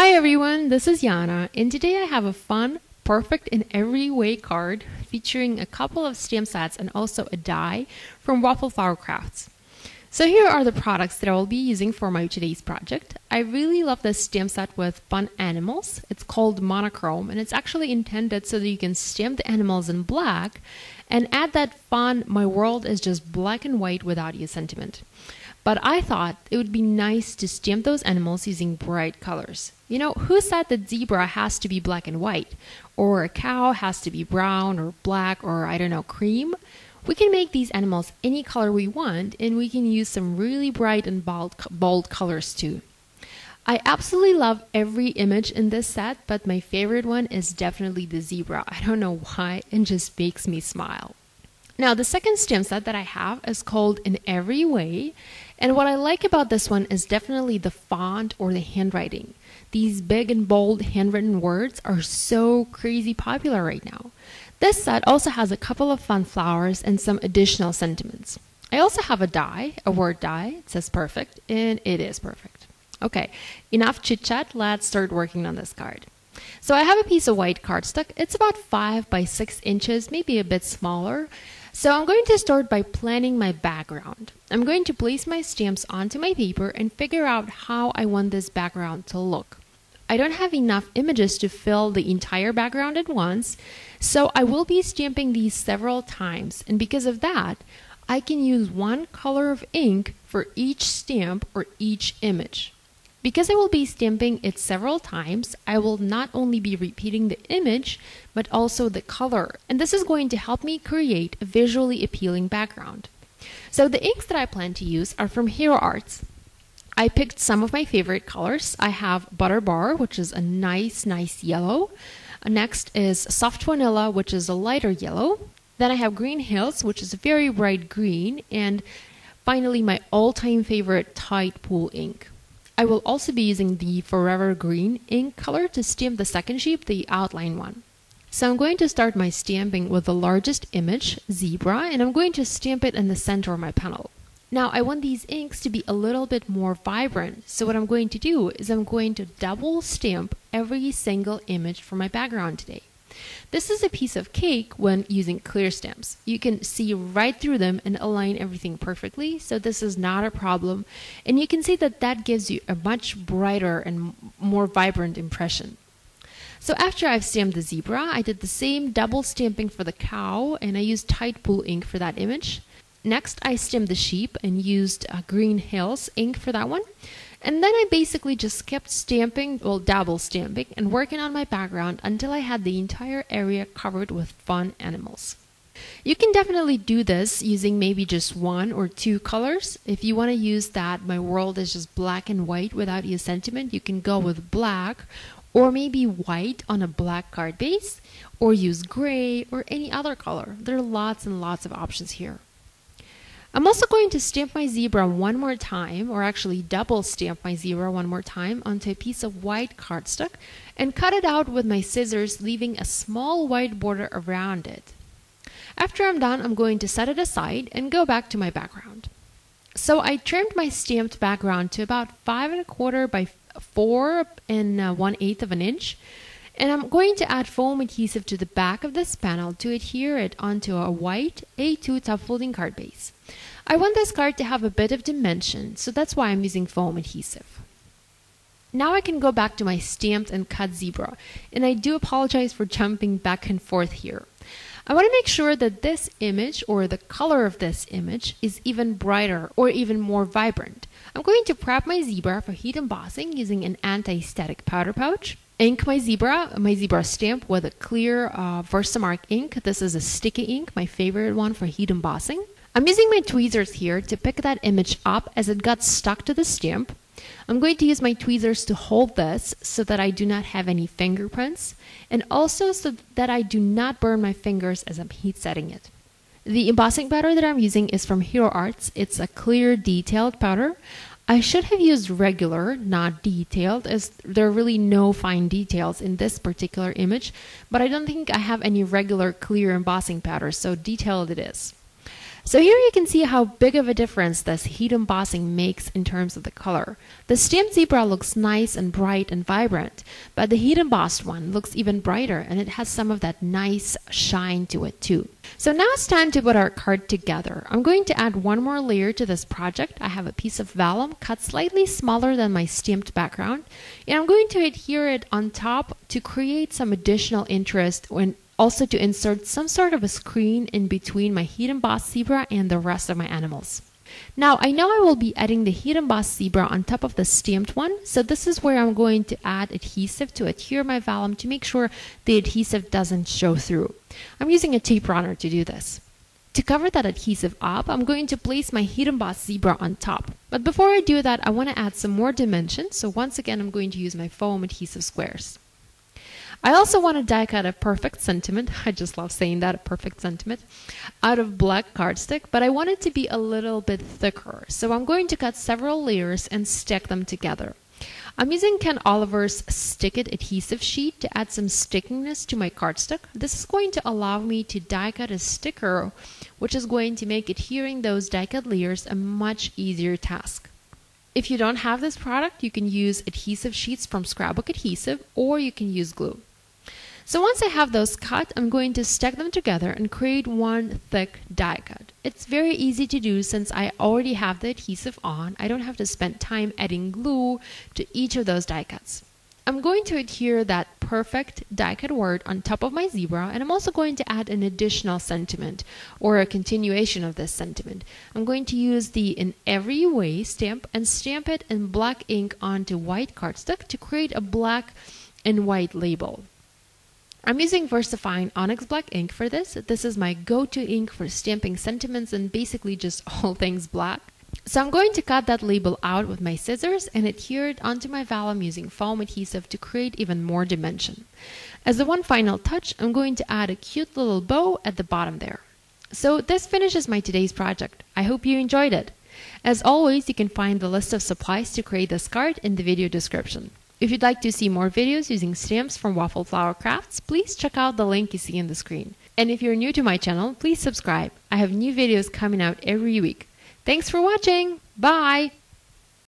Hi everyone, this is Yana, and today I have a fun, perfect in every way card featuring a couple of stamp sets and also a die from Waffle Flower Crafts. So here are the products that I will be using for my today's project. I really love this stamp set with fun animals. It's called Monochrome, and it's actually intended so that you can stamp the animals in black and add that fun, my world is just black and white without you sentiment. But I thought it would be nice to stamp those animals using bright colors. You know, who said that zebra has to be black and white? Or a cow has to be brown or black or, I don't know, cream? We can make these animals any color we want, and we can use some really bright and bold colors too. I absolutely love every image in this set, but my favorite one is definitely the zebra. I don't know why, it just makes me smile. Now, the second stamp set that I have is called In Every Way, and what I like about this one is definitely the font or the handwriting. These big and bold handwritten words are so crazy popular right now. This set also has a couple of fun flowers and some additional sentiments. I also have a die, a word die. It says perfect, and it is perfect. Okay, enough chit chat, let's start working on this card. So I have a piece of white cardstock. It's about 5 by 6 inches, maybe a bit smaller. So I'm going to start by planning my background. I'm going to place my stamps onto my paper and figure out how I want this background to look. I don't have enough images to fill the entire background at once, so I will be stamping these several times, and because of that, I can use one color of ink for each stamp or each image. Because I will be stamping it several times, I will not only be repeating the image, but also the color. And this is going to help me create a visually appealing background. So the inks that I plan to use are from Hero Arts. I picked some of my favorite colors. I have Butter Bar, which is a nice yellow. Next is Soft Vanilla, which is a lighter yellow. Then I have Green Hills, which is a very bright green. And finally, my all-time favorite Tide Pool ink. I will also be using the Forever Green ink color to stamp the second sheet, the outline one. So I'm going to start my stamping with the largest image, zebra, and I'm going to stamp it in the center of my panel. Now I want these inks to be a little bit more vibrant, so what I'm going to do is I'm going to double stamp every single image for my background today. This is a piece of cake when using clear stamps. You can see right through them and align everything perfectly, so this is not a problem. And you can see that that gives you a much brighter and more vibrant impression. So after I've stamped the zebra, I did the same double stamping for the cow, and I used Tide Pool ink for that image. Next, I stamped the sheep and used Green Hills ink for that one. And then I basically just kept stamping, well, double stamping, and working on my background until I had the entire area covered with fun animals. You can definitely do this using maybe just 1 or 2 colors. If you want to use that, my world is just black and white without your sentiment, you can go with black or maybe white on a black card base, or use gray or any other color. There are lots and lots of options here. I'm also going to stamp my zebra one more time, or actually double stamp my zebra one more time onto a piece of white cardstock and cut it out with my scissors, leaving a small white border around it. After I'm done, I'm going to set it aside and go back to my background. So I trimmed my stamped background to about 5 1/4 by 4 1/8 of an inch. And I'm going to add foam adhesive to the back of this panel to adhere it onto a white A2 top folding card base. I want this card to have a bit of dimension, so that's why I'm using foam adhesive. Now I can go back to my stamped and cut zebra, and I do apologize for jumping back and forth here. I want to make sure that this image, or the color of this image, is even brighter or even more vibrant. I'm going to prep my zebra for heat embossing using an anti-static powder pouch. Ink my zebra stamp with a clear Versamark ink. This is a sticky ink, my favorite one for heat embossing. I'm using my tweezers here to pick that image up as it got stuck to the stamp. I'm going to use my tweezers to hold this so that I do not have any fingerprints, and also so that I do not burn my fingers as I'm heat setting it. The embossing powder that I'm using is from Hero Arts. It's a clear detailed powder. I should have used regular, not detailed, as there are really no fine details in this particular image, but I don't think I have any regular clear embossing powder, so detailed it is. So here you can see how big of a difference this heat embossing makes in terms of the color. The stamped zebra looks nice and bright and vibrant, but the heat embossed one looks even brighter and it has some of that nice shine to it too. So now it's time to put our card together. I'm going to add one more layer to this project. I have a piece of vellum cut slightly smaller than my stamped background, and I'm going to adhere it on top to create some additional interest and also to insert some sort of a screen in between my heat embossed zebra and the rest of my animals. Now I know I will be adding the heat embossed zebra on top of the stamped one, so this is where I'm going to add adhesive to adhere my vellum to make sure the adhesive doesn't show through. I'm using a tape runner to do this. To cover that adhesive up, I'm going to place my heat embossed zebra on top. But before I do that, I want to add some more dimension, so once again I'm going to use my foam adhesive squares. I also want to die cut a perfect sentiment, I just love saying that, a perfect sentiment, out of black cardstock, but I want it to be a little bit thicker. So I'm going to cut several layers and stack them together. I'm using Ken Oliver's Stick It adhesive sheet to add some stickiness to my cardstock. This is going to allow me to die cut a sticker, which is going to make adhering those die cut layers a much easier task. If you don't have this product, you can use adhesive sheets from Scrapbook Adhesive, or you can use glue. So once I have those cut, I'm going to stack them together and create one thick die cut. It's very easy to do since I already have the adhesive on. I don't have to spend time adding glue to each of those die cuts. I'm going to adhere that perfect die cut word on top of my zebra, and I'm also going to add an additional sentiment or a continuation of this sentiment. I'm going to use the In Every Way stamp and stamp it in black ink onto white cardstock to create a black and white label. I'm using VersaFine Onyx Black ink for this. This is my go-to ink for stamping sentiments and basically just all things black. So I'm going to cut that label out with my scissors and adhere it onto my vellum using foam adhesive to create even more dimension. As the one final touch, I'm going to add a cute little bow at the bottom there. So this finishes my today's project. I hope you enjoyed it. As always, you can find the list of supplies to create this card in the video description. If you'd like to see more videos using stamps from Waffle Flower Crafts, please check out the link you see on the screen. And if you're new to my channel, please subscribe. I have new videos coming out every week. Thanks for watching. Bye!